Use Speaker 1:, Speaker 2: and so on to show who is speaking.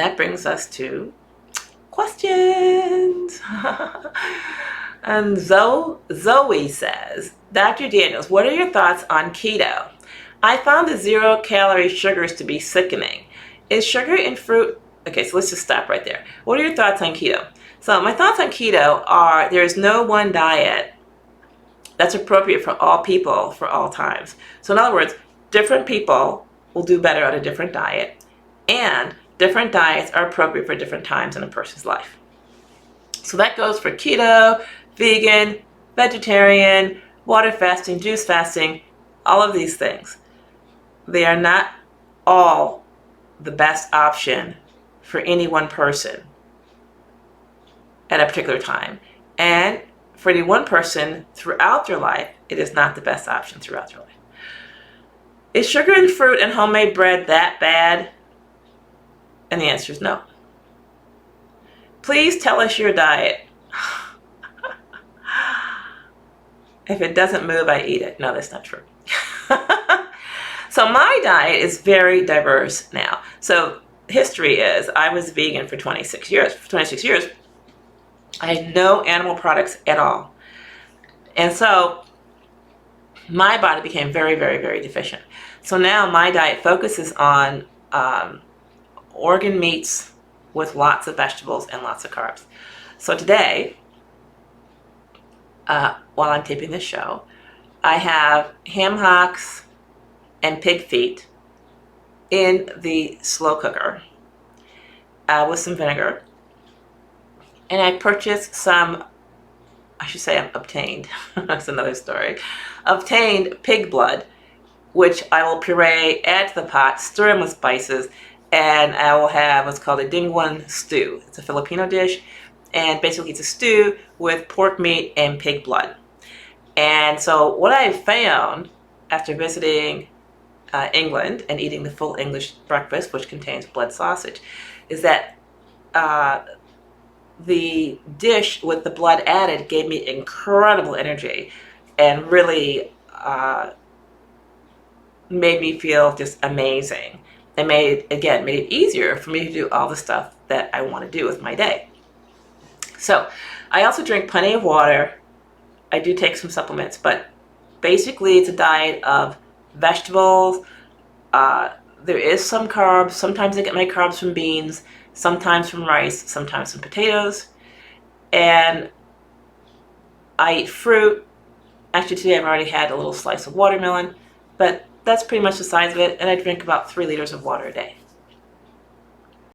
Speaker 1: that brings us to questions. And Zoe says, Dr. Daniels, what are your thoughts on keto? I found the 0-calorie sugars to be sickening. Is sugar in fruit? Okay, so let's just stop right there. What are your thoughts on keto? So my thoughts on keto are there is no one diet that's appropriate for all people for all times. So in other words, different people will do better on a different diet, and different diets are appropriate for different times in a person's life. So that goes for keto, vegan, vegetarian, water fasting, juice fasting, all of these things. They are not all the best option for any one person at a particular time. And for any one person throughout their life, it is not the best option throughout their life. Is sugar and fruit and homemade bread that bad? And the answer is no. Please tell us your diet. If it doesn't move, I eat it. No, that's not true. So my diet is very diverse now. So history is I was vegan for 26 years. For 26 years, I had no animal products at all. And so my body became very, very, very deficient. So now my diet focuses on organ meats with lots of vegetables and lots of carbs. So today, while I'm taping this show, I have ham hocks and pig feet in the slow cooker with some vinegar. And I purchased some, I should say I obtained, that's another story, obtained pig blood, which I will puree, add to the pot, stir in with spices, and I will have what's called a dingwan stew. It's a Filipino dish, and basically it's a stew with pork meat and pig blood. And so what I found after visiting England and eating the full English breakfast, which contains blood sausage, is that the dish with the blood added gave me incredible energy and really made me feel just amazing. It made it easier for me to do all the stuff that I want to do with my day. So I also drink plenty of water. I do take some supplements, but basically it's a diet of vegetables. There is some carbs. Sometimes I get my carbs from beans, sometimes from rice, sometimes from potatoes. And I eat fruit. Actually, today I've already had a little slice of watermelon, but that's pretty much the size of it. And I drink about 3 liters of water a day.